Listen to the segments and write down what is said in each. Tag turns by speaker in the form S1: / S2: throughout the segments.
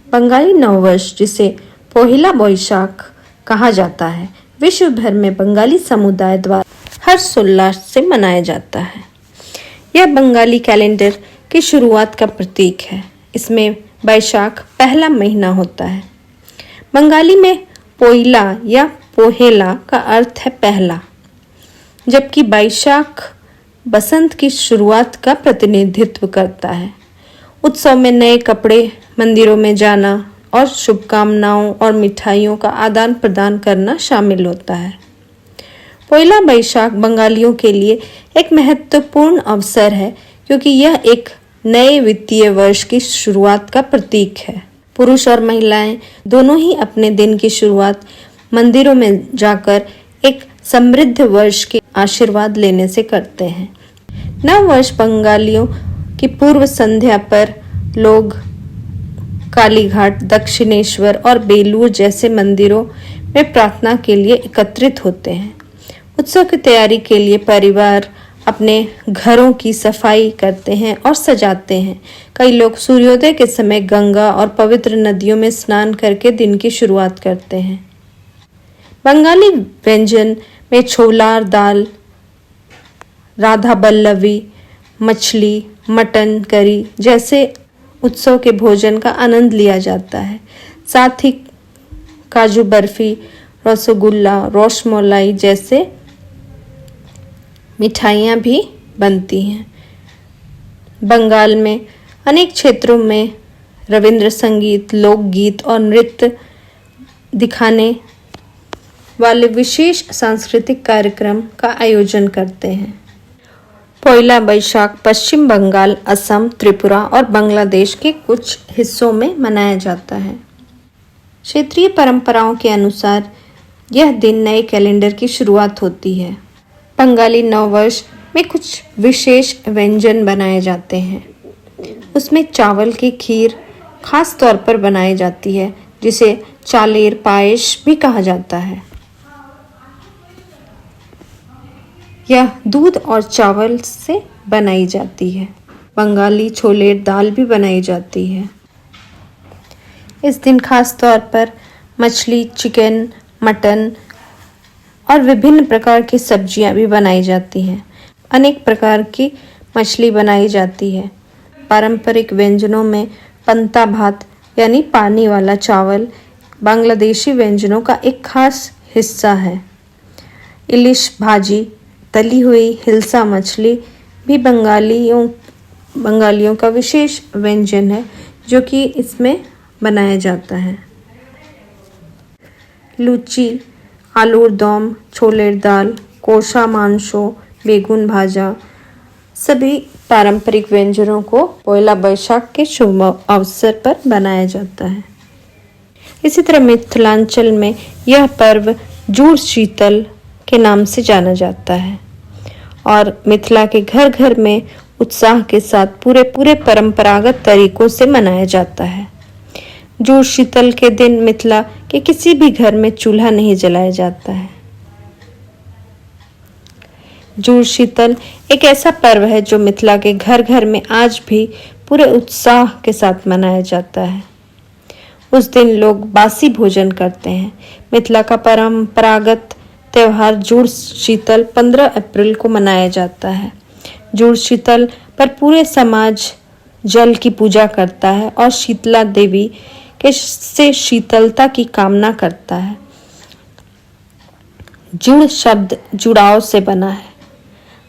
S1: बंगाली नववर्ष, जिसे पोहिला बोईशाख कहा जाता है, विश्व भर में बंगाली समुदाय द्वारा हर्षोल्लास से मनाया जाता है। यह बंगाली कैलेंडर की शुरुआत का प्रतीक है। इसमें बैशाख पहला महीना होता है। बंगाली में पोइला या पोहेला का अर्थ है पहला, जबकि बैशाख बसंत की शुरुआत का प्रतिनिधित्व करता है। उत्सव में नए कपड़े, मंदिरों में जाना और शुभकामनाओं और मिठाइयों का आदान प्रदान करना शामिल होता है। पोइला बैशाख बंगालियों के लिए एक महत्वपूर्ण अवसर है, क्योंकि यह एक नए वित्तीय वर्ष की शुरुआत का प्रतीक है। पुरुष और महिलाएं दोनों ही अपने दिन की शुरुआत मंदिरों में जाकर एक समृद्ध वर्ष के आशीर्वाद लेने से करते हैं। नव वर्ष बंगालियों की पूर्व संध्या पर लोग कालीघाट, दक्षिणेश्वर और बेलूर जैसे मंदिरों में प्रार्थना के लिए एकत्रित होते हैं। उत्सव की तैयारी के लिए परिवार अपने घरों की सफाई करते हैं और सजाते हैं। कई लोग सूर्योदय के समय गंगा और पवित्र नदियों में स्नान करके दिन की शुरुआत करते हैं। बंगाली व्यंजन में छोला दाल, राधा बल्लवी, मछली, मटन करी जैसे उत्सव के भोजन का आनंद लिया जाता है। साथ ही काजू बर्फी, रसगुल्ला, रसमलाई जैसे मिठाइयाँ भी बनती हैं। बंगाल में अनेक क्षेत्रों में रविंद्र संगीत, लोकगीत और नृत्य दिखाने वाले विशेष सांस्कृतिक कार्यक्रम का आयोजन करते हैं। पोइला बैशाख पश्चिम बंगाल, असम, त्रिपुरा और बांग्लादेश के कुछ हिस्सों में मनाया जाता है। क्षेत्रीय परंपराओं के अनुसार यह दिन नए कैलेंडर की शुरुआत होती है। बंगाली नववर्ष में कुछ विशेष व्यंजन बनाए जाते हैं। उसमें चावल की खीर खास तौर पर बनाई जाती है, जिसे चालेर पायस भी कहा जाता है। यह दूध और चावल से बनाई जाती है। बंगाली छोलेर दाल भी बनाई जाती है। इस दिन खास तौर पर मछली, चिकन, मटन और विभिन्न प्रकार की सब्जियां भी बनाई जाती हैं। अनेक प्रकार की मछली बनाई जाती है। पारंपरिक व्यंजनों में पंता भात यानी पानी वाला चावल बांग्लादेशी व्यंजनों का एक खास हिस्सा है। इलिश भाजी, तली हुई हिल्सा मछली भी बंगालियों का विशेष व्यंजन है, जो कि इसमें बनाया जाता है। लुची, आलूर दम, छोलेर दाल, कोशा मांसो, बेगुन भाजा सभी पारंपरिक व्यंजनों को पोइला बैशाख के शुभ अवसर पर बनाया जाता है। इसी तरह मिथिलांचल में यह पर्व जुड़ शीतल के नाम से जाना जाता है और मिथिला के घर घर में उत्साह के साथ पूरे परंपरागत तरीकों से मनाया जाता है। जुड़ शीतल के दिन मिथिला के किसी भी घर में चूल्हा नहीं जलाया जाता है। जुड़ शीतल एक ऐसा पर्व है जो मिथिला के घर घर में आज भी पूरे उत्साह के साथ मनाया जाता है। उस दिन लोग बासी भोजन करते हैं। मिथिला का परंपरागत त्योहार जुड़ शीतल 15 अप्रैल को मनाया जाता है। जुड़ शीतल पर पूरे समाज जल की पूजा करता है और शीतला देवी के से शीतलता की कामना करता है। जुड़ शब्द जुड़ाव से बना है।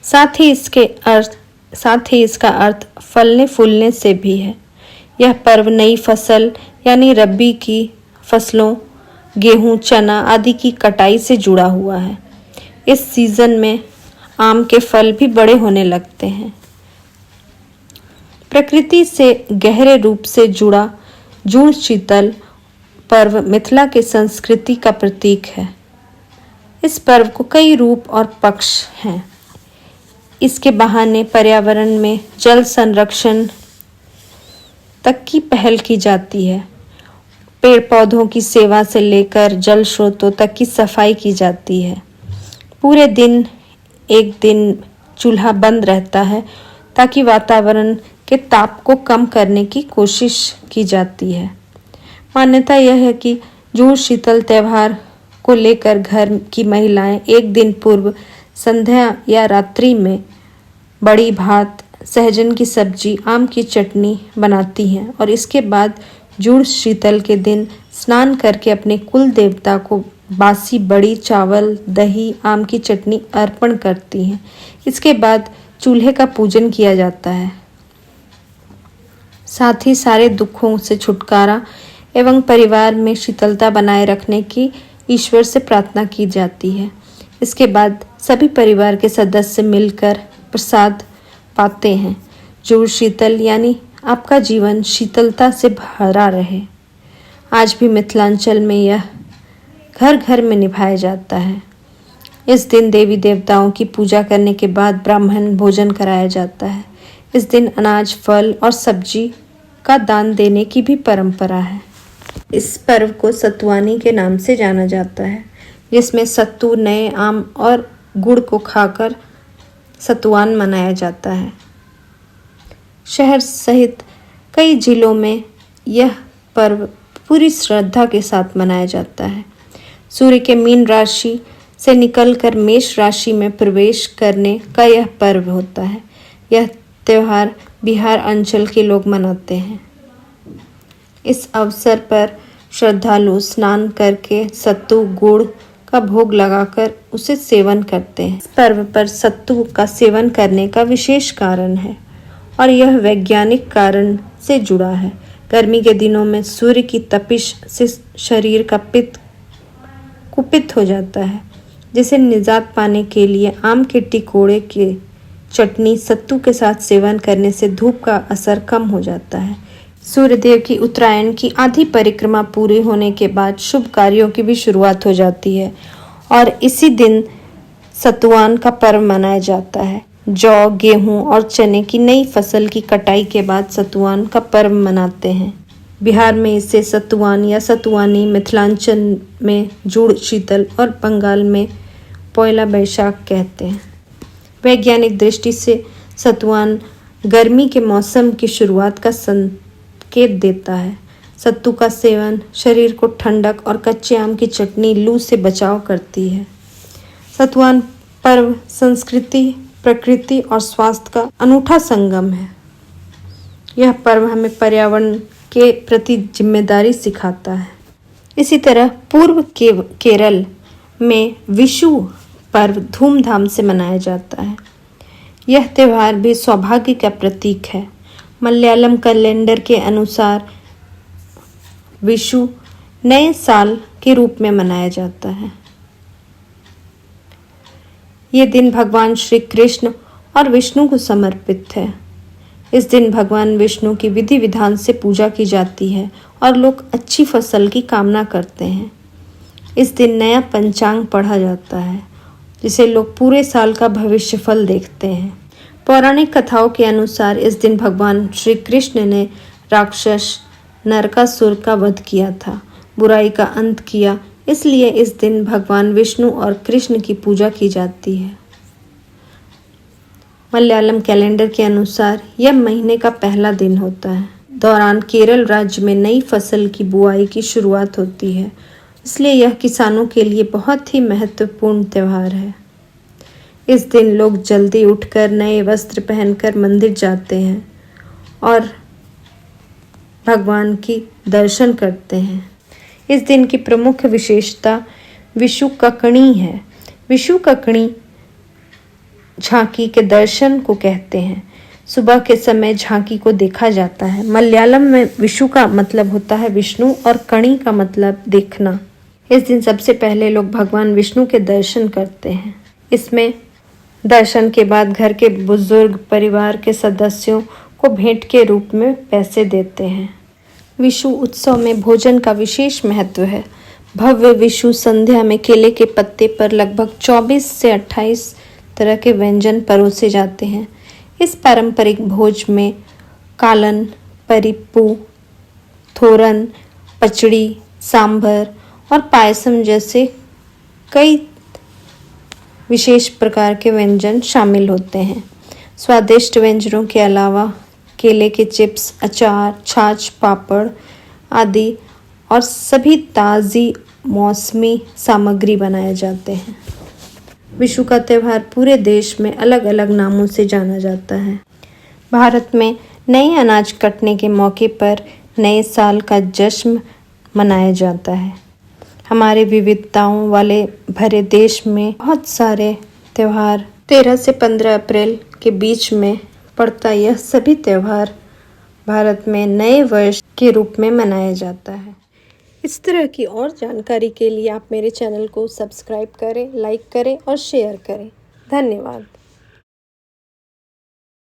S1: साथ ही इसका अर्थ फलने फूलने से भी है। यह पर्व नई फसल यानी रबी की फसलों, गेहूं, चना आदि की कटाई से जुड़ा हुआ है। इस सीजन में आम के फल भी बड़े होने लगते हैं। प्रकृति से गहरे रूप से जुड़ा जुड़ शीतल पर्व मिथिला के संस्कृति का प्रतीक है। इस पर्व को कई रूप और पक्ष हैं। इसके बहाने पर्यावरण में जल संरक्षण तक की पहल की जाती है। पेड़ पौधों की सेवा से लेकर जल स्रोतों तक की सफाई की जाती है। पूरे दिन एक दिन चूल्हा बंद रहता है ताकि वातावरण के ताप को कम करने की कोशिश की जाती है। मान्यता यह है कि जूड़ शीतल त्योहार को लेकर घर की महिलाएं एक दिन पूर्व संध्या या रात्रि में बड़ी भात, सहजन की सब्जी, आम की चटनी बनाती हैं और इसके बाद जूड़ शीतल के दिन स्नान करके अपने कुल देवता को बासी बड़ी, चावल, दही, आम की चटनी अर्पण करती हैं। इसके बाद चूल्हे का पूजन किया जाता है। साथ ही सारे दुखों से छुटकारा एवं परिवार में शीतलता बनाए रखने की ईश्वर से प्रार्थना की जाती है। इसके बाद सभी परिवार के सदस्य मिलकर प्रसाद पाते हैं। जूड़ शीतल यानी आपका जीवन शीतलता से भरा रहे। आज भी मिथिलांचल में यह घर घर में निभाया जाता है। इस दिन देवी देवताओं की पूजा करने के बाद ब्राह्मण भोजन कराया जाता है। इस दिन अनाज, फल और सब्जी का दान देने की भी परंपरा है। इस पर्व को सतुवानी के नाम से जाना जाता है, जिसमें सत्तू, नए आम और गुड़ को खाकर सतुवान मनाया जाता है। शहर सहित कई जिलों में यह पर्व पूरी श्रद्धा के साथ मनाया जाता है। सूर्य के मीन राशि से निकलकर मेष राशि में प्रवेश करने का यह पर्व होता है। यह त्योहार बिहार अंचल के लोग मनाते हैं। इस अवसर पर श्रद्धालु स्नान करके सत्तू, गुड़ का भोग लगाकर उसे सेवन करते हैं। इस पर्व पर सत्तू का सेवन करने का विशेष कारण है और यह वैज्ञानिक कारण से जुड़ा है। गर्मी के दिनों में सूर्य की तपिश से शरीर का पित्त कुपित हो जाता है, जिसे निजात पाने के लिए आम के टिकोड़े के चटनी सत्तू के साथ सेवन करने से धूप का असर कम हो जाता है। सूर्यदेव की उत्तरायण की आधी परिक्रमा पूरी होने के बाद शुभ कार्यों की भी शुरुआत हो जाती है और इसी दिन सतुवान का पर्व मनाया जाता है। जौ, गेहूं और चने की नई फसल की कटाई के बाद सतुवान का पर्व मनाते हैं। बिहार में इसे सतुवान या सतुवानी, मिथिलांचल में जूड़ शीतल और बंगाल में पोयला बैशाख कहते हैं। वैज्ञानिक दृष्टि से सतुवान गर्मी के मौसम की शुरुआत का संकेत देता है। सत्तू का सेवन शरीर को ठंडक और कच्चे आम की चटनी लू से बचाव करती है। सतुवान पर्व संस्कृति, प्रकृति और स्वास्थ्य का अनूठा संगम है। यह पर्व हमें पर्यावरण के प्रति जिम्मेदारी सिखाता है। इसी तरह पूर्व केरल में विशु पर्व धूमधाम से मनाया जाता है। यह त्यौहार भी सौभाग्य का प्रतीक है। मलयालम कैलेंडर के अनुसार विशु नए साल के रूप में मनाया जाता है। ये दिन भगवान श्री कृष्ण और विष्णु को समर्पित है। इस दिन भगवान विष्णु की विधि विधान से पूजा की जाती है और लोग अच्छी फसल की कामना करते हैं। इस दिन नया पंचांग पढ़ा जाता है, जिसे लोग पूरे साल का भविष्यफल देखते हैं। पौराणिक कथाओं के अनुसार इस दिन भगवान श्री कृष्ण ने राक्षस नरकासुर का वध किया था, बुराई का अंत किया। इसलिए इस दिन भगवान विष्णु और कृष्ण की पूजा की जाती है। मलयालम कैलेंडर के अनुसार यह महीने का पहला दिन होता है। दौरान केरल राज्य में नई फसल की बुआई की शुरुआत होती है, इसलिए यह किसानों के लिए बहुत ही महत्वपूर्ण त्यौहार है। इस दिन लोग जल्दी उठकर नए वस्त्र पहनकर मंदिर जाते हैं और भगवान की दर्शन करते हैं। इस दिन की प्रमुख विशेषता विशु ककणी है। विशु ककणी झांकी के दर्शन को कहते हैं। सुबह के समय झांकी को देखा जाता है। मलयालम में विशु का मतलब होता है विष्णु और कणी का मतलब देखना। इस दिन सबसे पहले लोग भगवान विष्णु के दर्शन करते हैं। इसमें दर्शन के बाद घर के बुजुर्ग परिवार के सदस्यों को भेंट के रूप में पैसे देते हैं। विशु उत्सव में भोजन का विशेष महत्व है। भव्य विशु संध्या में केले के पत्ते पर लगभग 24 से 28 तरह के व्यंजन परोसे जाते हैं। इस पारंपरिक भोज में कालन, परिप्पू, थोरन, पचड़ी, सांभर और पायसम जैसे कई विशेष प्रकार के व्यंजन शामिल होते हैं। स्वादिष्ट व्यंजनों के अलावा केले के चिप्स, अचार, छाछ, पापड़ आदि और सभी ताज़ी मौसमी सामग्री बनाए जाते हैं। विशु का त्यौहार पूरे देश में अलग अलग नामों से जाना जाता है। भारत में नए अनाज कटने के मौके पर नए साल का जश्न मनाया जाता है। हमारे विविधताओं वाले भरे देश में बहुत सारे त्यौहार 13 से 15 अप्रैल के बीच में पड़ता यह सभी त्यौहार भारत में नए वर्ष के रूप में मनाया जाता है। इस तरह की और जानकारी के लिए आप मेरे चैनल को सब्सक्राइब करें, लाइक करें और शेयर करें। धन्यवाद।